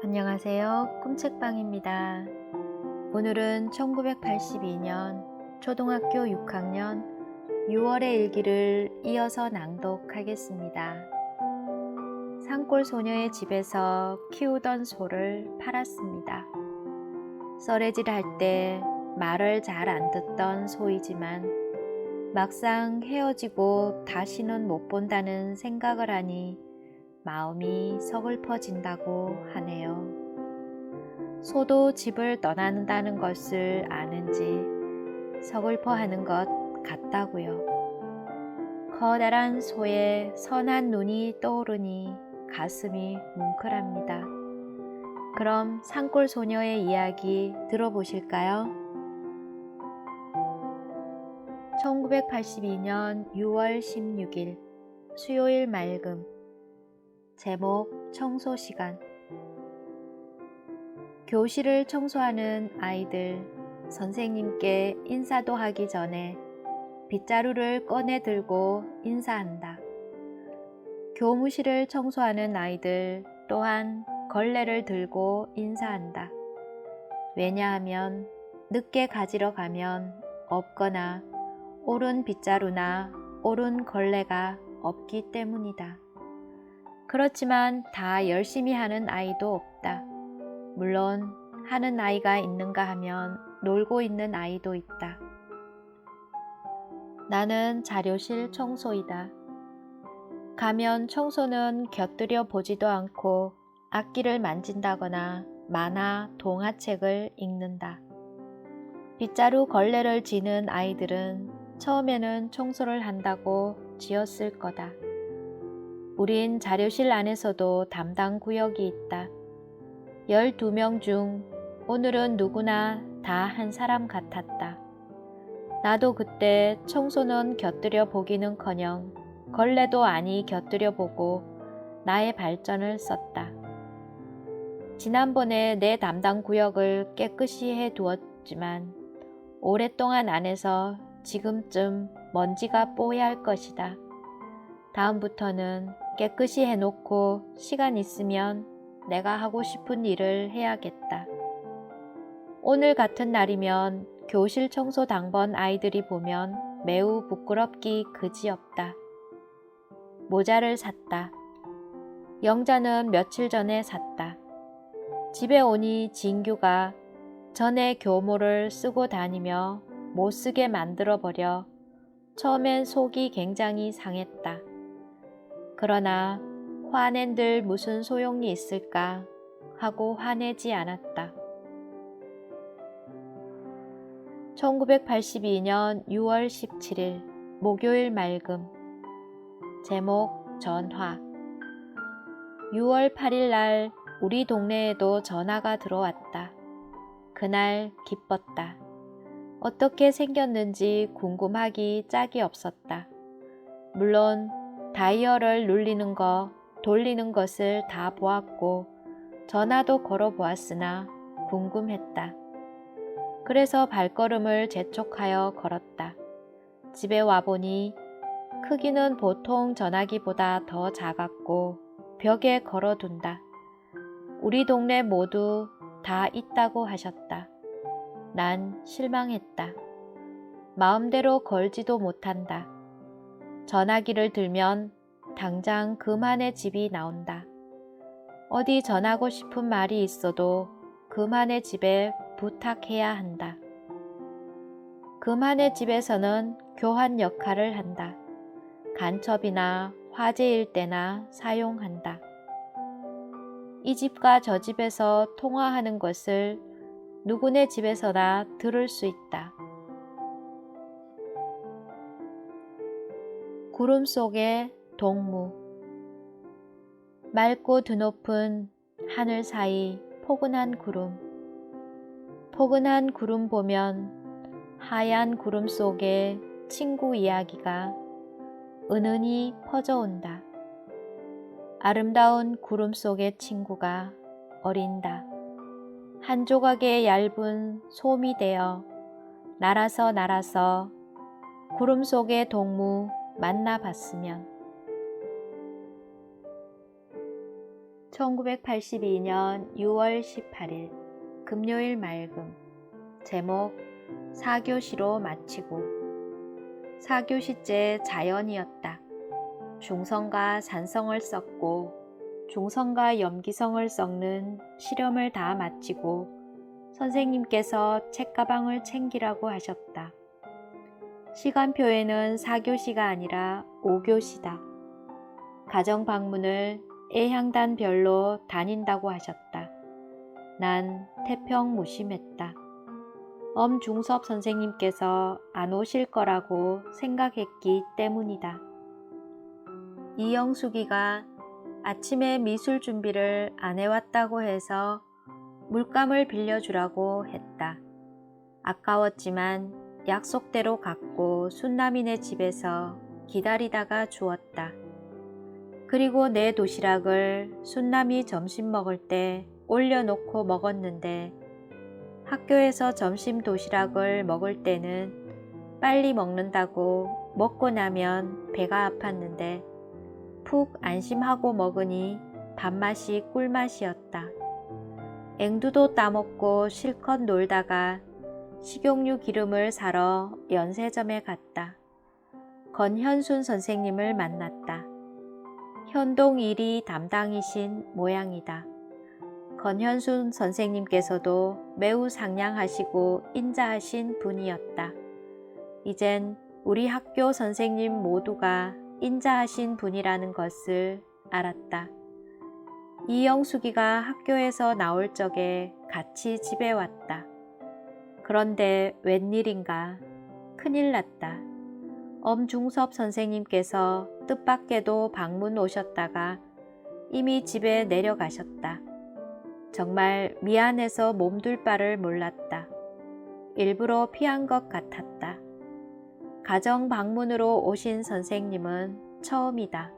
안녕하세요. 꿈책방입니다. 오늘은 1982년 초등학교 6학년 6월의 일기를 이어서 낭독하겠습니다. 산골 소녀의 집에서 키우던 소를 팔았습니다. 썰애질할 때 말을 잘 안 듣던 소이지만 막상 헤어지고 다시는 못 본다는 생각을 하니 마음이 서글퍼진다고 하네요. 소도 집을 떠난다는 것을 아는지 서글퍼하는 것 같다고요. 커다란 소의 선한 눈이 떠오르니 가슴이 뭉클합니다. 그럼 산골 소녀의 이야기 들어보실까요? 1982년 6월 16일 수요일 맑음. 제목 청소 시간. 교실을 청소하는 아이들, 선생님께 인사도 하기 전에 빗자루를 꺼내 들고 인사한다. 교무실을 청소하는 아이들 또한 걸레를 들고 인사한다. 왜냐하면 늦게 가지러 가면 없거나 옳은 빗자루나 옳은 걸레가 없기 때문이다. 그렇지만 다 열심히 하는 아이도 없다. 물론 하는 아이가 있는가 하면 놀고 있는 아이도 있다. 나는 자료실 청소이다. 가면 청소는 곁들여 보지도 않고 악기를 만진다거나 만화, 동화책을 읽는다. 빗자루 걸레를 지는 아이들은 처음에는 청소를 한다고 지었을 거다. 우린 자료실 안에서도 담당 구역이 있다. 12명 중 오늘은 누구나 다 한 사람 같았다. 나도 그때 청소는 곁들여 보기는커녕 걸레도 아니 곁들여 보고 나의 발전을 썼다. 지난번에 내 담당 구역을 깨끗이 해두었지만 오랫동안 안 해서 지금쯤 먼지가 뽀얄 것이다. 다음부터는 깨끗이 해놓고 시간 있으면 내가 하고 싶은 일을 해야겠다. 오늘 같은 날이면 교실 청소 당번 아이들이 보면 매우 부끄럽기 그지없다. 모자를 샀다. 영자는 며칠 전에 샀다. 집에 오니 진규가 전에 교모를 쓰고 다니며 못쓰게 만들어버려 처음엔 속이 굉장히 상했다. 그러나 화낸들 무슨 소용이 있을까 하고 화내지 않았다. 1982년 6월 17일 목요일 맑음. 제목 전화. 6월 8일 날 우리 동네에도 전화가 들어왔다. 그날 기뻤다. 어떻게 생겼는지 궁금하기 짝이 없었다. 물론 다이얼을 눌리는 거, 돌리는 것을 다 보았고 전화도 걸어 보았으나 궁금했다. 그래서 발걸음을 재촉하여 걸었다. 집에 와보니 크기는 보통 전화기보다 더 작았고 벽에 걸어둔다. 우리 동네 모두 다 있다고 하셨다. 난 실망했다. 마음대로 걸지도 못한다. 전화기를 들면 당장 그만의 집이 나온다. 어디 전하고 싶은 말이 있어도 그만의 집에 부탁해야 한다. 그만의 집에서는 교환 역할을 한다. 간첩이나 화제일 때나 사용한다. 이 집과 저 집에서 통화하는 것을 누구네 집에서나 들을 수 있다. 구름 속의 동무. 맑고 드높은 하늘 사이 포근한 구름. 포근한 구름 보면 하얀 구름 속에 친구 이야기가 은은히 퍼져온다. 아름다운 구름 속의 친구가 어린다. 한 조각의 얇은 솜이 되어 날아서 구름 속의 동무 만나봤으면. 1982년 6월 18일 금요일 맑음. 제목 4교시로 마치고. 4교시째 자연이었다. 중성과 산성을 썩고 중성과 염기성을 썩는 실험을 다 마치고 선생님께서 책가방을 챙기라고 하셨다. 시간표에는 4교시가 아니라 5교시다. 가정 방문을 애향단별로 다닌다고 하셨다. 난 태평 무심했다. 엄중섭 선생님께서 안 오실 거라고 생각했기 때문이다. 이영숙이가 아침에 미술 준비를 안 해왔다고 해서 물감을 빌려주라고 했다. 아까웠지만 약속대로 갔고 순남이네 집에서 기다리다가 주었다. 그리고 내 도시락을 순남이 점심 먹을 때 올려놓고 먹었는데 학교에서 점심 도시락을 먹을 때는 빨리 먹는다고 먹고 나면 배가 아팠는데 푹 안심하고 먹으니 밥맛이 꿀맛이었다. 앵두도 따먹고 실컷 놀다가 식용유 기름을 사러 연세점에 갔다. 권현순 선생님을 만났다. 현동 1위 담당이신 모양이다. 권현순 선생님께서도 매우 상냥하시고 인자하신 분이었다. 이젠 우리 학교 선생님 모두가 인자하신 분이라는 것을 알았다. 이영숙이가 학교에서 나올 적에 같이 집에 왔다. 그런데 웬일인가 큰일 났다. 엄중섭 선생님께서 뜻밖에도 방문 오셨다가 이미 집에 내려가셨다. 정말 미안해서 몸둘 바를 몰랐다. 일부러 피한 것 같았다. 가정 방문으로 오신 선생님은 처음이다.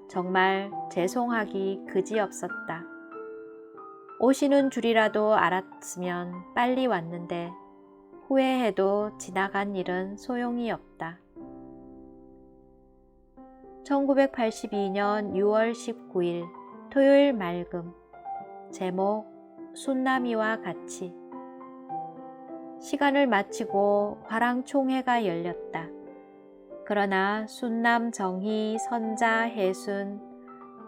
정말 죄송하기 그지없었다. 오시는 줄이라도 알았으면 빨리 왔는데 후회해도 지나간 일은 소용이 없다. 1982년 6월 19일 토요일 맑음. 제목 순남이와 같이. 시간을 마치고 화랑총회가 열렸다. 그러나 순남, 정희, 선자, 해순,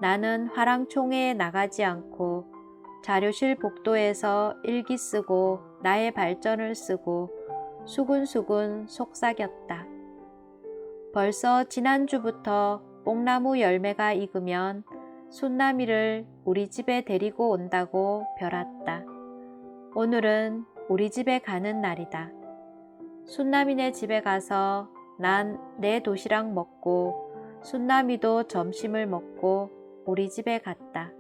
나는 화랑총회에 나가지 않고 자료실 복도에서 일기 쓰고 나의 발전을 쓰고 수군수군 속삭였다. 벌써 지난주부터 뽕나무 열매가 익으면 순남이를 우리 집에 데리고 온다고 벼랐다. 오늘은 우리 집에 가는 날이다. 순남이네 집에 가서 난 내 도시락 먹고 순남이도 점심을 먹고 우리 집에 갔다.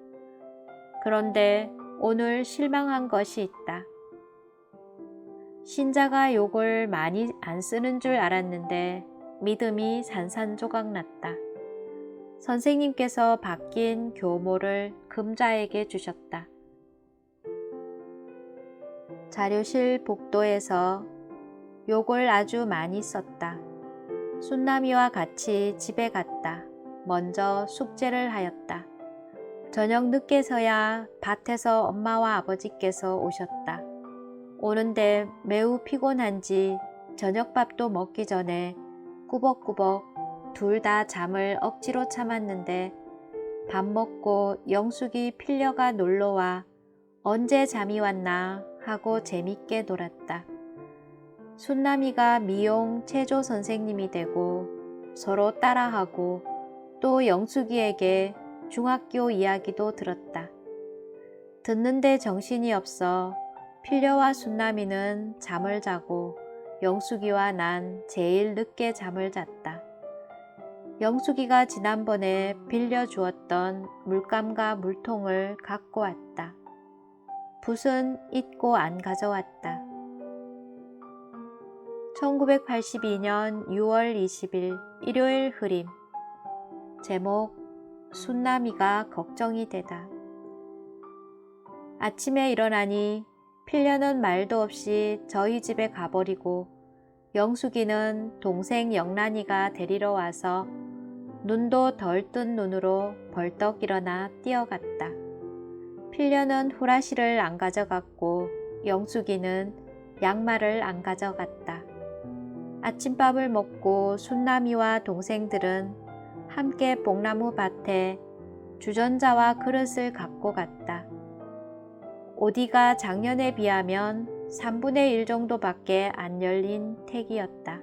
그런데 오늘 실망한 것이 있다. 신자가 욕을 많이 안 쓰는 줄 알았는데 믿음이 산산조각 났다. 선생님께서 바뀐 교모를 금자에게 주셨다. 자료실 복도에서 욕을 아주 많이 썼다. 순남이와 같이 집에 갔다. 먼저 숙제를 하였다. 저녁 늦게서야 밭에서 엄마와 아버지께서 오셨다. 오는데 매우 피곤한지 저녁밥도 먹기 전에 꾸벅꾸벅 둘 다 잠을 억지로 참았는데 밥 먹고 영숙이 필려가 놀러와 언제 잠이 왔나 하고 재밌게 놀았다. 순남이가 미용 체조 선생님이 되고 서로 따라하고 또 영숙이에게 중학교 이야기도 들었다. 듣는데 정신이 없어 필려와 순남이는 잠을 자고 영숙이와 난 제일 늦게 잠을 잤다. 영숙이가 지난번에 빌려주었던 물감과 물통을 갖고 왔다. 붓은 잊고 안 가져왔다. 1982년 6월 20일 일요일 흐림. 제목 순남이가 걱정이 되다. 아침에 일어나니 필려는 말도 없이 저희 집에 가버리고 영숙이는 동생 영란이가 데리러 와서 눈도 덜 뜬 눈으로 벌떡 일어나 뛰어갔다. 필려는 후라시를 안 가져갔고 영숙이는 양말을 안 가져갔다. 아침밥을 먹고 순남이와 동생들은 함께 뽕나무 밭에 주전자와 그릇을 갖고 갔다. 오디가 작년에 비하면 3분의 1 정도밖에 안 열린 택이었다.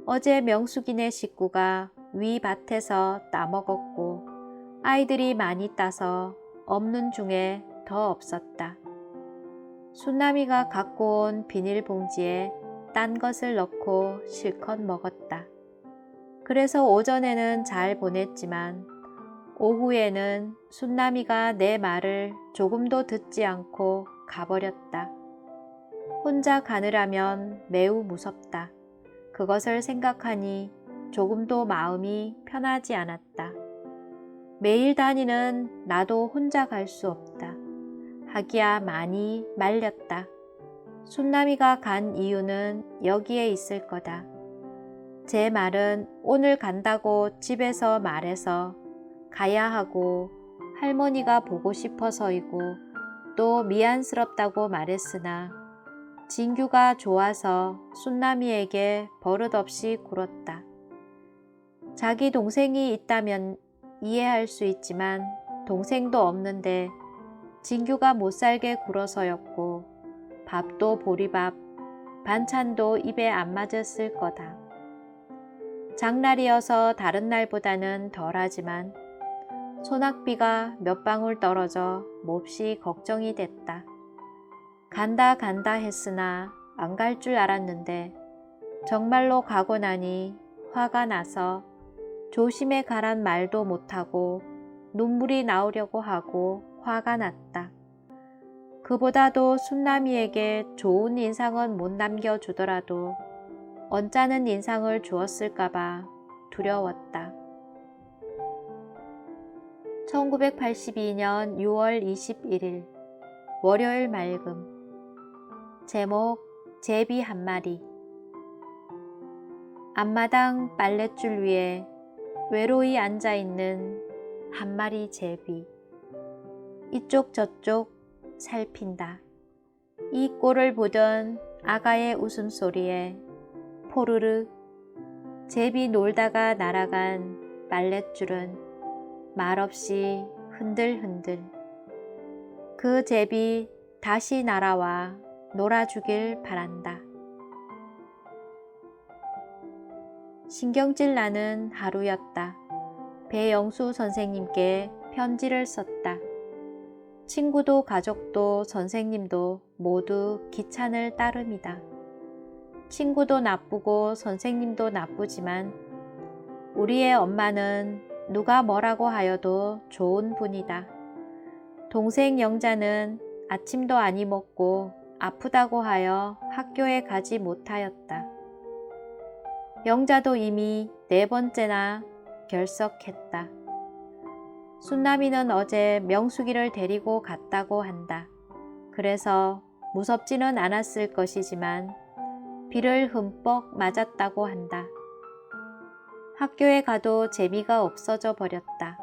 어제 명숙이네 식구가 위 밭에서 따먹었고 아이들이 많이 따서 없는 중에 더 없었다. 순남이가 갖고 온 비닐봉지에 딴 것을 넣고 실컷 먹었다. 그래서 오전에는 잘 보냈지만 오후에는 순남이가 내 말을 조금도 듣지 않고 가버렸다. 혼자 가느라면 매우 무섭다. 그것을 생각하니 조금도 마음이 편하지 않았다. 매일 다니는 나도 혼자 갈 수 없다. 하기야 많이 말렸다. 순남이가 간 이유는 여기에 있을 거다. 제 말은 오늘 간다고 집에서 말해서 가야 하고 할머니가 보고 싶어서이고 또 미안스럽다고 말했으나 진규가 좋아서 순남이에게 버릇없이 굴었다. 자기 동생이 있다면 이해할 수 있지만 동생도 없는데 진규가 못살게 굴어서였고 밥도 보리밥, 반찬도 입에 안 맞았을 거다. 장날이어서 다른 날보다는 덜하지만 소낙비가 몇 방울 떨어져 몹시 걱정이 됐다. 간다 했으나 안 갈 줄 알았는데 정말로 가고 나니 화가 나서 조심해 가란 말도 못하고 눈물이 나오려고 하고 화가 났다. 그보다도 순남이에게 좋은 인상은 못 남겨주더라도 언짢은 인상을 주었을까봐 두려웠다. 1982년 6월 21일 월요일 맑음. 제목 제비 한 마리. 앞마당 빨랫줄 위에 외로이 앉아있는 한 마리 제비. 이쪽 저쪽 살핀다. 이 꼴을 보던 아가의 웃음소리에 포르르 제비 놀다가 날아간 빨랫줄은 말없이 흔들흔들. 그 제비 다시 날아와 놀아주길 바란다. 신경질 나는 하루였다. 배영수 선생님께 편지를 썼다. 친구도 가족도 선생님도 모두 기찬을 따름이다. 친구도 나쁘고 선생님도 나쁘지만 우리의 엄마는 누가 뭐라고 하여도 좋은 분이다. 동생 영자는 아침도 아니 먹고 아프다고 하여 학교에 가지 못하였다. 영자도 이미 4번째나 결석했다. 순남이는 어제 명숙이를 데리고 갔다고 한다. 그래서 무섭지는 않았을 것이지만 비를 흠뻑 맞았다고 한다. 학교에 가도 재미가 없어져 버렸다.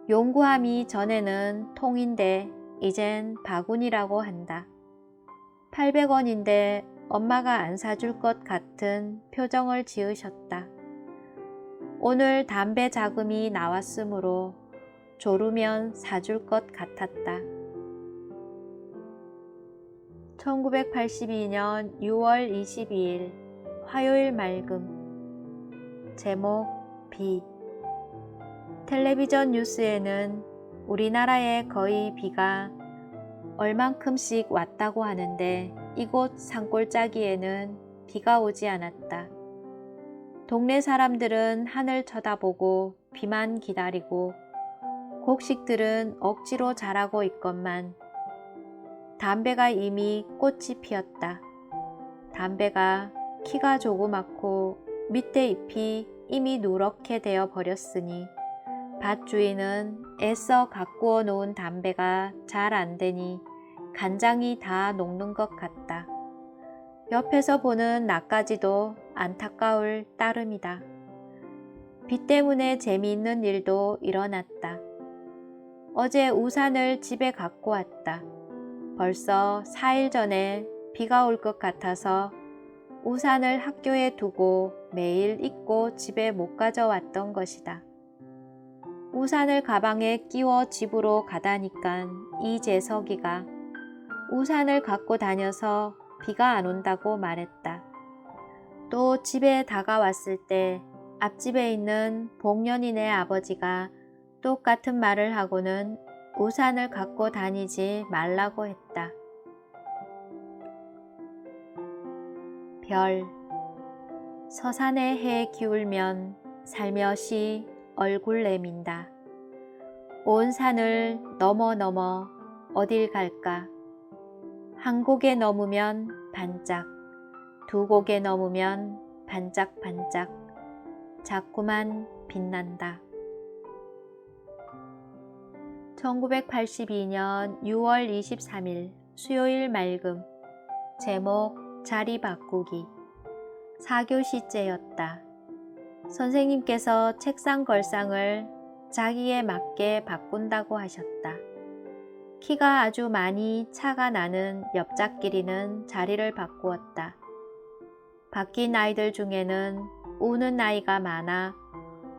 용구함이 전에는 통인데 이젠 바구니라고 한다. 800원인데 엄마가 안 사줄 것 같은 표정을 지으셨다. 오늘 담배 자금이 나왔으므로 조르면 사줄 것 같았다. 1982년 6월 22일 화요일 맑음. 제목 비. 텔레비전 뉴스에는 우리나라에 거의 비가 얼만큼씩 왔다고 하는데 이곳 산골짜기에는 비가 오지 않았다. 동네 사람들은 하늘 쳐다보고 비만 기다리고 곡식들은 억지로 자라고 있건만 담배가 이미 꽃이 피었다. 담배가 키가 조그맣고 밑에 잎이 이미 누렇게 되어 버렸으니 밭 주인은 애써 가꾸어 놓은 담배가 잘 안 되니 간장이 다 녹는 것 같다. 옆에서 보는 나까지도 안타까울 따름이다. 비 때문에 재미있는 일도 일어났다. 어제 우산을 집에 갖고 왔다. 벌써 4일 전에 비가 올 것 같아서 우산을 학교에 두고 매일 잊고 집에 못 가져왔던 것이다. 우산을 가방에 끼워 집으로 가다니깐 이재석이가 우산을 갖고 다녀서 비가 안 온다고 말했다. 또 집에 다가왔을 때 앞집에 있는 복년이네 아버지가 똑같은 말을 하고는 우산을 갖고 다니지 말라고 했다. 별. 서산에 해 기울면 살며시 얼굴 내민다. 온 산을 넘어 어딜 갈까? 한 고개 넘으면 반짝, 두 고개 넘으면 반짝반짝 자꾸만 빛난다. 1982년 6월 23일 수요일 맑음. 제목 자리 바꾸기. 4교시째였다. 선생님께서 책상 걸상을 자기에 맞게 바꾼다고 하셨다. 키가 아주 많이 차가 나는 옆자끼리는 자리를 바꾸었다. 바뀐 아이들 중에는 우는 아이가 많아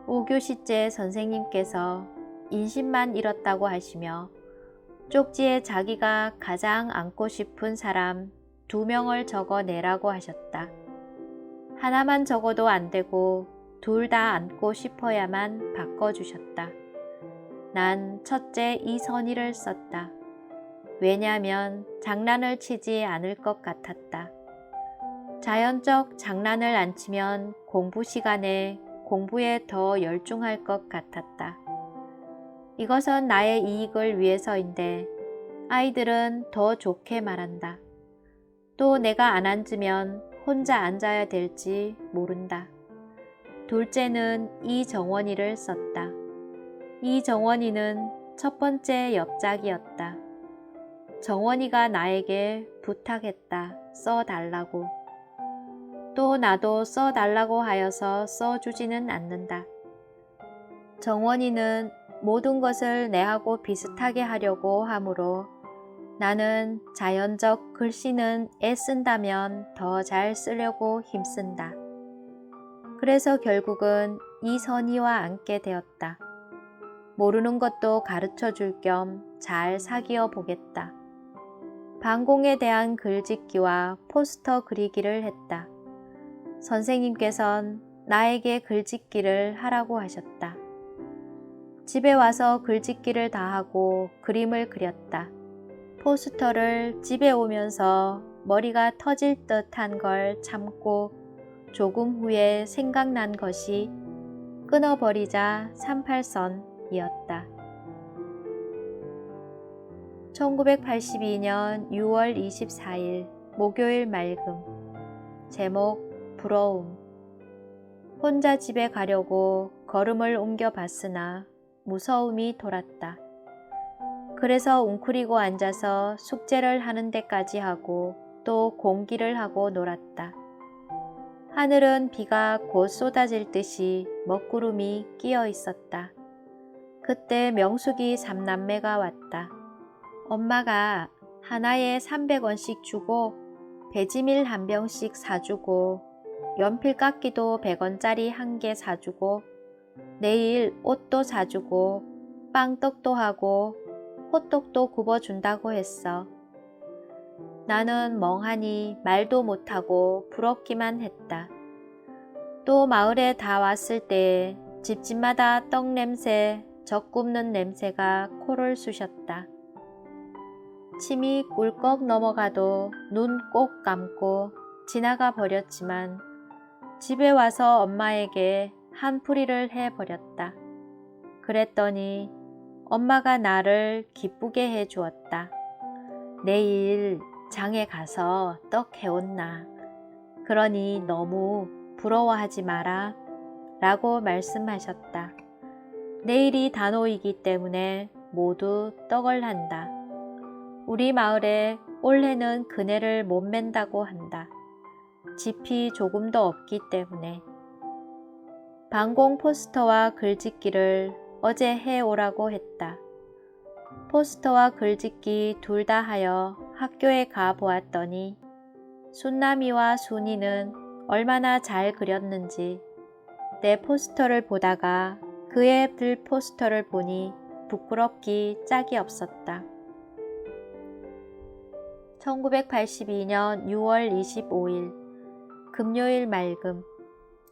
5교시째 선생님께서 인심만 잃었다고 하시며 쪽지에 자기가 가장 안고 싶은 사람 2명을 적어내라고 하셨다. 하나만 적어도 안 되고 둘 다 안고 싶어야만 바꿔주셨다. 난 첫째 이선희를 썼다. 왜냐면 장난을 치지 않을 것 같았다. 자연적 장난을 안 치면 공부 시간에 공부에 더 열중할 것 같았다. 이것은 나의 이익을 위해서인데 아이들은 더 좋게 말한다. 또 내가 안 앉으면 혼자 앉아야 될지 모른다. 둘째는 이정원이를 썼다. 이정원이는 첫 번째 옆짝이었다. 정원이가 나에게 부탁했다. 써달라고. 또 나도 써달라고 하여서 써주지는 않는다. 정원이는 모든 것을 내하고 비슷하게 하려고 하므로 나는 자연적 글씨는 애쓴다면 더 잘 쓰려고 힘쓴다. 그래서 결국은 이선희와 앉게 되었다. 모르는 것도 가르쳐 줄 겸 잘 사귀어 보겠다. 방공에 대한 글짓기와 포스터 그리기를 했다. 선생님께선 나에게 글짓기를 하라고 하셨다. 집에 와서 글짓기를 다 하고 그림을 그렸다. 포스터를 집에 오면서 머리가 터질 듯한 걸 참고 조금 후에 생각난 것이 끊어버리자 38선이었다. 1982년 6월 24일 목요일 맑음. 제목 부러움. 혼자 집에 가려고 걸음을 옮겨봤으나 무서움이 돌았다. 그래서 웅크리고 앉아서 숙제를 하는 데까지 하고 또 공기를 하고 놀았다. 하늘은 비가 곧 쏟아질 듯이 먹구름이 끼어 있었다. 그때 명숙이 삼남매가 왔다. 엄마가 하나에 300원씩 주고 배지밀 한 병씩 사주고 연필 깎이도 100원짜리 한 개 사주고 내일 옷도 사주고 빵떡도 하고 호떡도 굽어준다고 했어. 나는 멍하니 말도 못하고 부럽기만 했다. 또 마을에 다 왔을 때 집집마다 떡 냄새, 젖 굽는 냄새가 코를 쑤셨다. 침이 꿀꺽 넘어가도 눈 꼭 감고 지나가 버렸지만 집에 와서 엄마에게 한풀이를 해버렸다. 그랬더니 엄마가 나를 기쁘게 해주었다. 내일 장에 가서 떡 해온나. 그러니 너무 부러워하지 마라 라고 말씀하셨다. 내일이 단오이기 때문에 모두 떡을 한다. 우리 마을에 올해는 그네를 못 맨다고 한다. 짚이 조금도 없기 때문에. 방공 포스터와 글짓기를 어제 해오라고 했다. 포스터와 글짓기 둘 다 하여 학교에 가 보았더니 순남이와 순이는 얼마나 잘 그렸는지 내 포스터를 보다가 그 애들 포스터를 보니 부끄럽기 짝이 없었다. 1982년 6월 25일 금요일 맑음.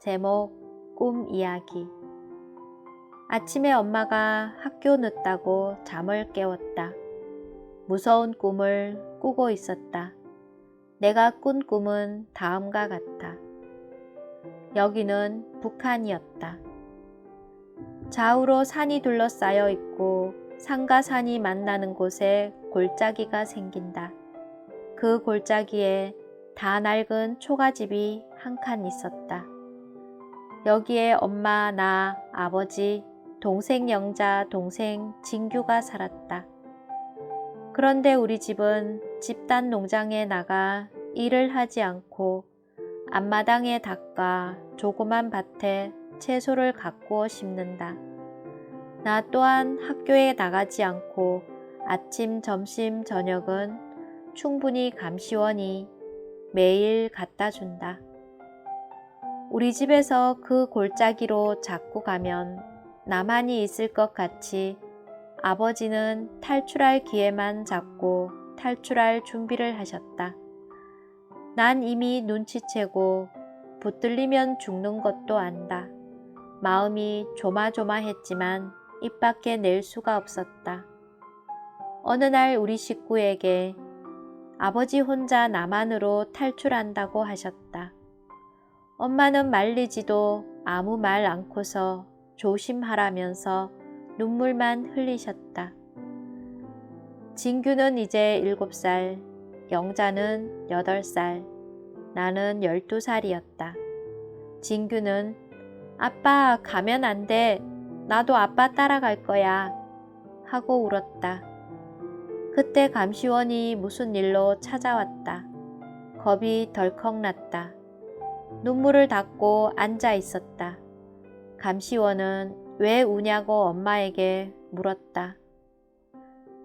제목 꿈 이야기. 아침에 엄마가 학교 늦다고 잠을 깨웠다. 무서운 꿈을 꾸고 있었다. 내가 꾼 꿈은 다음과 같다. 여기는 북한이었다. 좌우로 산이 둘러싸여 있고 산과 산이 만나는 곳에 골짜기가 생긴다. 그 골짜기에 다 낡은 초가집이 한 칸 있었다. 여기에 엄마, 나, 아버지, 동생 영자, 동생 진규가 살았다. 그런데 우리 집은 집단 농장에 나가 일을 하지 않고 앞마당의 닭과 조그만 밭에 채소를 가꾸어 심는다. 나 또한 학교에 나가지 않고 아침, 점심, 저녁은 충분히 감시원이 매일 갖다 준다. 우리 집에서 그 골짜기로 자꾸 가면 나만이 있을 것 같이 아버지는 탈출할 기회만 잡고 탈출할 준비를 하셨다. 난 이미 눈치채고 붙들리면 죽는 것도 안다. 마음이 조마조마했지만 입 밖에 낼 수가 없었다. 어느 날 우리 식구에게 아버지 혼자 남한으로 탈출한다고 하셨다. 엄마는 말리지도 아무 말 않고서 조심하라면서 눈물만 흘리셨다. 진규는 이제 7살, 영자는 8살, 나는 12살이었다. 진규는 아빠 가면 안 돼. 나도 아빠 따라갈 거야. 하고 울었다. 그때 감시원이 무슨 일로 찾아왔다. 겁이 덜컥 났다. 눈물을 닦고 앉아 있었다. 감시원은 왜 우냐고 엄마에게 물었다.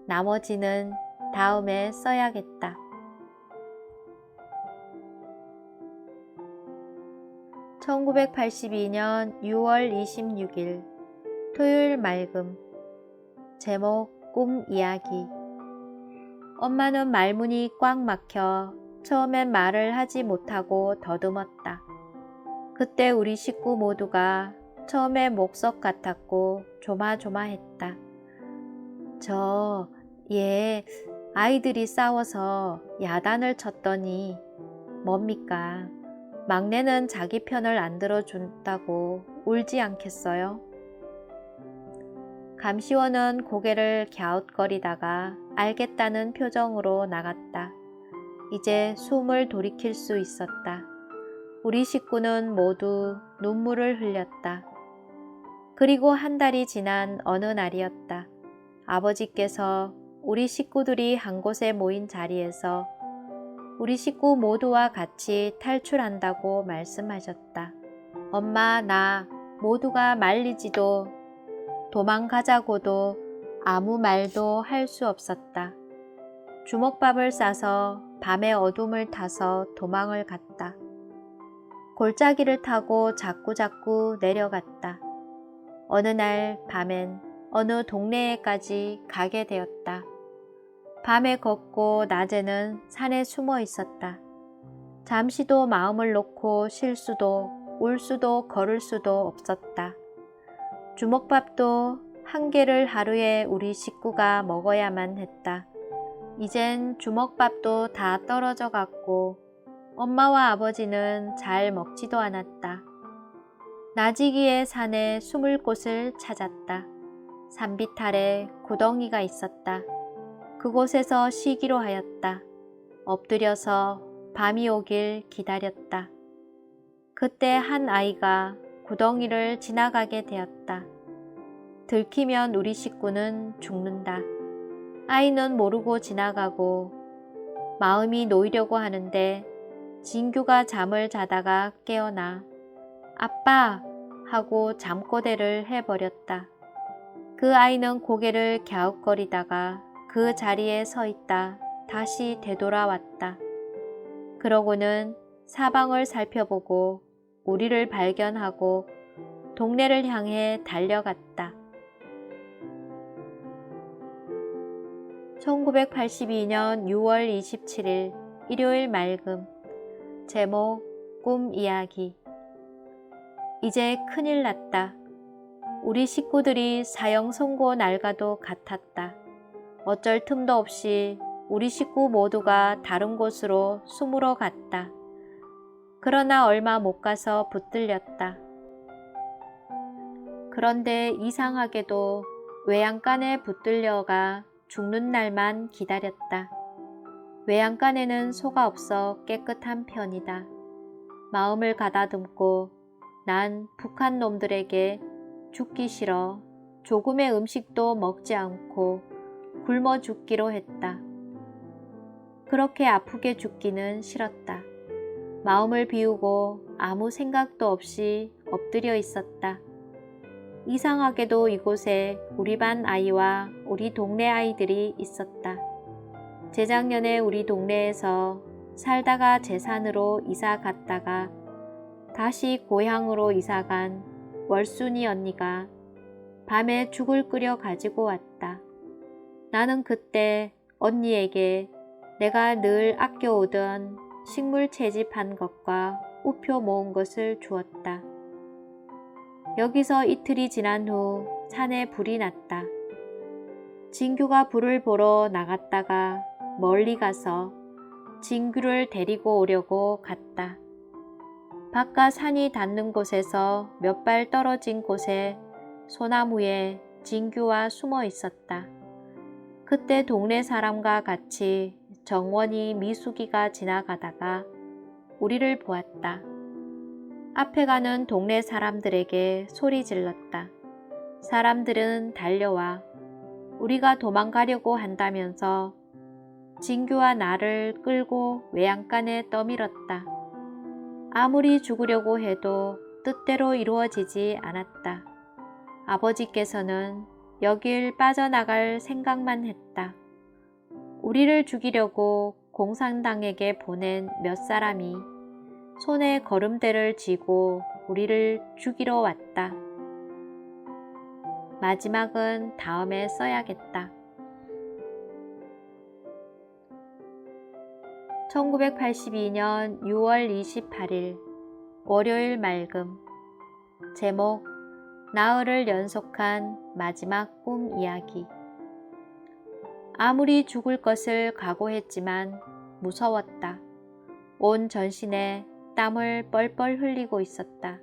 나머지는 다음에 써야겠다. 1982년 6월 26일 토요일 맑음. 제목 꿈 이야기. 엄마는 말문이 꽉 막혀 처음엔 말을 하지 못하고 더듬었다. 그때 우리 식구 모두가 처음에 목석 같았고 조마조마했다. 아이들이 싸워서 야단을 쳤더니 뭡니까? 막내는 자기 편을 안 들어준다고 울지 않겠어요? 감시원은 고개를 갸웃거리다가 알겠다는 표정으로 나갔다. 이제 숨을 돌이킬 수 있었다. 우리 식구는 모두 눈물을 흘렸다. 그리고 한 달이 지난 어느 날이었다. 아버지께서 우리 식구들이 한 곳에 모인 자리에서 우리 식구 모두와 같이 탈출한다고 말씀하셨다. 엄마, 나 모두가 말리지도 도망가자고도 아무 말도 할 수 없었다. 주먹밥을 싸서 밤의 어둠을 타서 도망을 갔다. 골짜기를 타고 자꾸자꾸 내려갔다. 어느 날 밤엔 어느 동네에까지 가게 되었다. 밤에 걷고 낮에는 산에 숨어 있었다. 잠시도 마음을 놓고 쉴 수도 울 수도 걸을 수도 없었다. 주먹밥도 한 개를 하루에 우리 식구가 먹어야만 했다. 이젠 주먹밥도 다 떨어져 갔고 엄마와 아버지는 잘 먹지도 않았다. 나지기의 산에 숨을 곳을 찾았다. 산비탈에 구덩이가 있었다. 그곳에서 쉬기로 하였다. 엎드려서 밤이 오길 기다렸다. 그때 한 아이가 구덩이를 지나가게 되었다. 들키면 우리 식구는 죽는다. 아이는 모르고 지나가고 마음이 놓이려고 하는데 진규가 잠을 자다가 깨어나 아빠 하고 잠꼬대를 해버렸다. 그 아이는 고개를 갸웃거리다가 그 자리에 서 있다 다시 되돌아왔다. 그러고는 사방을 살펴보고 우리를 발견하고 동네를 향해 달려갔다. 1982년 6월 27일 일요일 맑음. 제목 꿈 이야기. 이제 큰일 났다. 우리 식구들이 사형 선고 날과도 같았다. 어쩔 틈도 없이 우리 식구 모두가 다른 곳으로 숨으러 갔다. 그러나 얼마 못 가서 붙들렸다. 그런데 이상하게도 외양간에 붙들려가 죽는 날만 기다렸다. 외양간에는 소가 없어 깨끗한 편이다. 마음을 가다듬고 난 북한 놈들에게 죽기 싫어 조금의 음식도 먹지 않고 굶어 죽기로 했다. 그렇게 아프게 죽기는 싫었다. 마음을 비우고 아무 생각도 없이 엎드려 있었다. 이상하게도 이곳에 우리 반 아이와 우리 동네 아이들이 있었다. 재작년에 우리 동네에서 살다가 제산으로 이사 갔다가 다시 고향으로 이사간 월순이 언니가 밤에 죽을 끓여 가지고 왔다. 나는 그때 언니에게 내가 늘 아껴오던 식물 채집한 것과 우표 모은 것을 주었다. 여기서 이틀이 지난 후 산에 불이 났다. 진규가 불을 보러 나갔다가 멀리 가서 진규를 데리고 오려고 갔다. 바깥 산이 닿는 곳에서 몇 발 떨어진 곳에 소나무에 진규와 숨어 있었다. 그때 동네 사람과 같이 정원이 미숙이가 지나가다가 우리를 보았다. 앞에 가는 동네 사람들에게 소리 질렀다. 사람들은 달려와 우리가 도망가려고 한다면서 진규와 나를 끌고 외양간에 떠밀었다. 아무리 죽으려고 해도 뜻대로 이루어지지 않았다. 아버지께서는 여길 빠져나갈 생각만 했다. 우리를 죽이려고 공산당에게 보낸 몇 사람이 손에 거름대를 쥐고 우리를 죽이러 왔다. 마지막은 다음에 써야겠다. 1982년 6월 28일 월요일 맑음. 제목 나흘을 연속한 마지막 꿈 이야기. 아무리 죽을 것을 각오했지만 무서웠다. 온 전신에 땀을 뻘뻘 흘리고 있었다.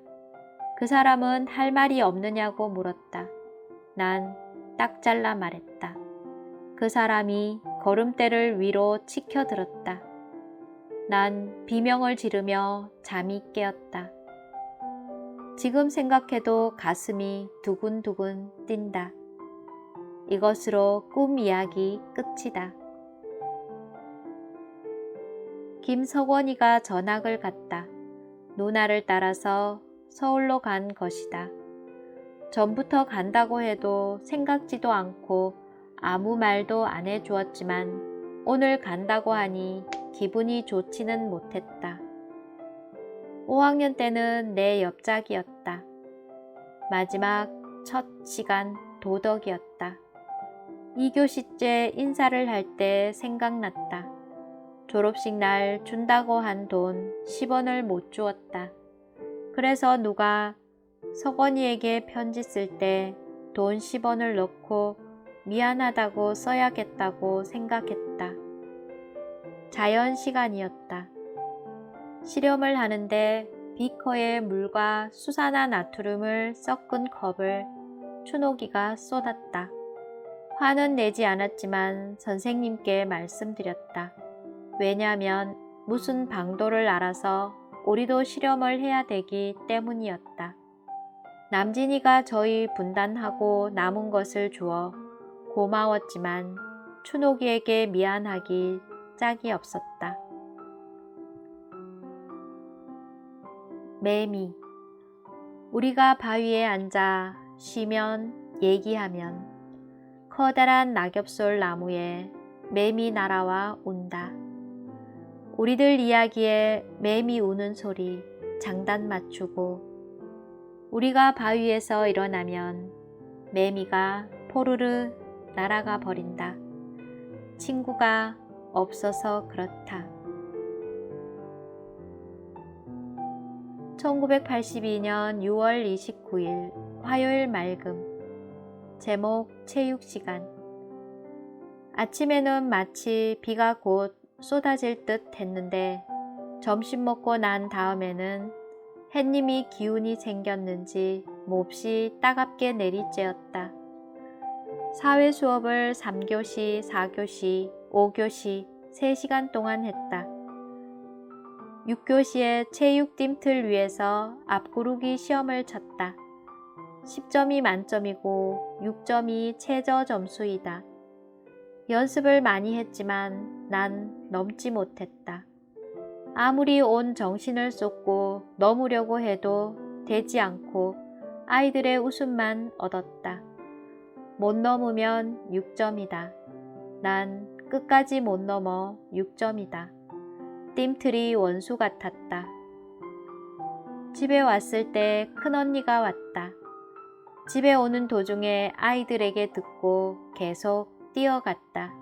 그 사람은 할 말이 없느냐고 물었다. 난 딱 잘라 말했다. 그 사람이 걸음대를 위로 치켜들었다. 난 비명을 지르며 잠이 깨었다. 지금 생각해도 가슴이 두근두근 뛴다. 이것으로 꿈 이야기 끝이다. 김석원이가 전학을 갔다. 누나를 따라서 서울로 간 것이다. 전부터 간다고 해도 생각지도 않고 아무 말도 안 해주었지만 오늘 간다고 하니 기분이 좋지는 못했다. 5학년 때는 내 옆짝이었다. 마지막 첫 시간 도덕이었다. 2교시째 인사를 할 때 생각났다. 졸업식 날 준다고 한 돈 10원을 못 주었다. 그래서 누가 석원이에게 편지 쓸 때 돈 10원을 넣고 미안하다고 써야겠다고 생각했다. 자연 시간이었다. 실험을 하는데 비커에 물과 수산화 나트륨을 섞은 컵을 춘옥이가 쏟았다. 화는 내지 않았지만 선생님께 말씀드렸다. 왜냐하면 무슨 방도를 알아서 우리도 실험을 해야 되기 때문이었다. 남진이가 저희 분단하고 남은 것을 주어 고마웠지만 춘옥이에게 미안하기 짝이 없었다. 매미. 우리가 바위에 앉아 쉬면 얘기하면 커다란 낙엽솔 나무에 매미 날아와 운다. 우리들 이야기에 매미 우는 소리 장단 맞추고 우리가 바위에서 일어나면 매미가 포르르 날아가 버린다. 친구가 없어서 그렇다. 1982년 6월 29일 화요일 맑음. 제목 체육시간. 아침에는 마치 비가 곧 쏟아질 듯 했는데 점심 먹고 난 다음에는 햇님이 기운이 생겼는지 몹시 따갑게 내리쬐었다. 사회 수업을 3교시, 4교시, 5교시 3시간 동안 했다. 6교시에 체육 뜀틀 위에서 앞구르기 시험을 쳤다. 10점이 만점이고 6점이 최저 점수이다. 연습을 많이 했지만 난 넘지 못했다. 아무리 온 정신을 쏟고 넘으려고 해도 되지 않고 아이들의 웃음만 얻었다. 못 넘으면 6점이다. 난 끝까지 못 넘어 6점이다. 뜀틀이 원수 같았다. 집에 왔을 때 큰언니가 왔다. 집에 오는 도중에 아이들에게 듣고 계속 뛰어갔다.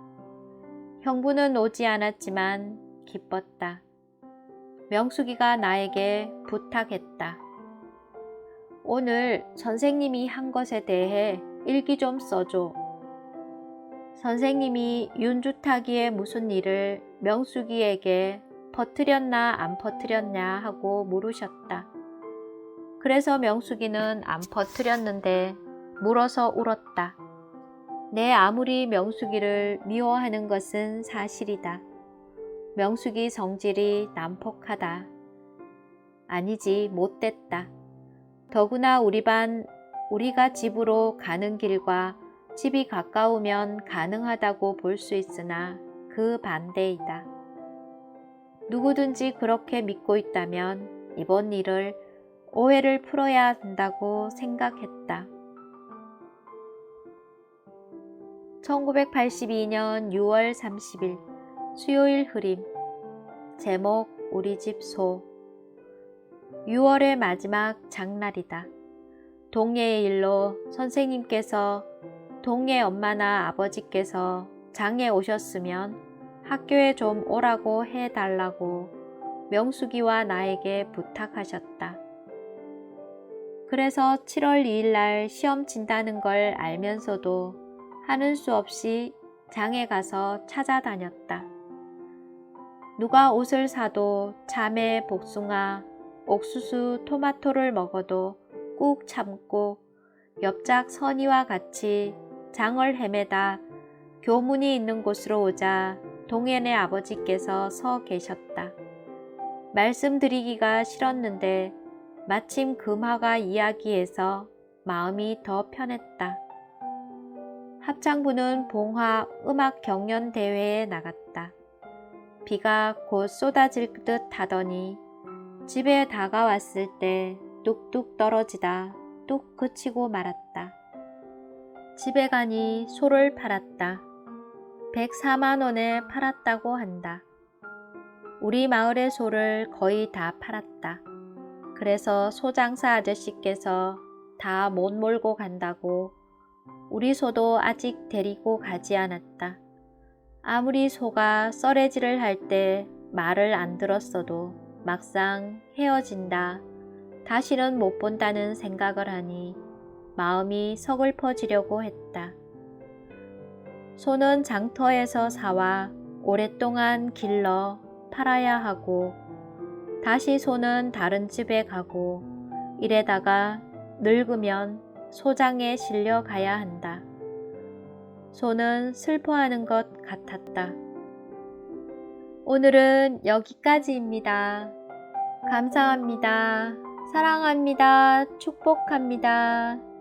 형부는 오지 않았지만 기뻤다. 명숙이가 나에게 부탁했다. 오늘 선생님이 한 것에 대해 일기 좀 써줘. 선생님이 윤주타기의 무슨 일을 명숙이에게 퍼뜨렸나 안 퍼뜨렸냐 하고 물으셨다. 그래서 명숙이는 안 퍼뜨렸는데 물어서 울었다. 내 아무리 명숙이를 미워하는 것은 사실이다. 명숙이 성질이 난폭하다. 아니지, 못됐다. 더구나 우리가 집으로 가는 길과 집이 가까우면 가능하다고 볼 수 있으나 그 반대이다. 누구든지 그렇게 믿고 있다면 이번 일을 오해를 풀어야 한다고 생각했다. 1982년 6월 30일 수요일 흐림. 제목 우리 집 소. 6월의 마지막 장날이다. 동해의 일로 선생님께서 동해 엄마나 아버지께서 장에 오셨으면 학교에 좀 오라고 해달라고 명숙이와 나에게 부탁하셨다. 그래서 7월 2일 날 시험 친다는 걸 알면서도 하는 수 없이 장에 가서 찾아다녔다. 누가 옷을 사도 참외, 복숭아, 옥수수, 토마토를 먹어도 꾹 참고 옆작 선이와 같이 장을 헤매다 교문이 있는 곳으로 오자 동현의 아버지께서 서 계셨다. 말씀드리기가 싫었는데 마침 금화가 이야기해서 마음이 더 편했다. 합창부는 봉화 음악 경연 대회에 나갔다. 비가 곧 쏟아질 듯 하더니 집에 다가왔을 때 뚝뚝 떨어지다 뚝 그치고 말았다. 집에 가니 소를 팔았다. 104만 원에 팔았다고 한다. 우리 마을의 소를 거의 다 팔았다. 그래서 소장사 아저씨께서 다 못 몰고 간다고 우리 소도 아직 데리고 가지 않았다. 아무리 소가 썰애질을 할 때 말을 안 들었어도 막상 헤어진다, 다시는 못 본다는 생각을 하니 마음이 서글퍼지려고 했다. 소는 장터에서 사와 오랫동안 길러 팔아야 하고 다시 소는 다른 집에 가고 이래다가 늙으면 소장에 실려 가야 한다. 소는 슬퍼하는 것 같았다. 오늘은 여기까지입니다. 감사합니다. 사랑합니다. 축복합니다.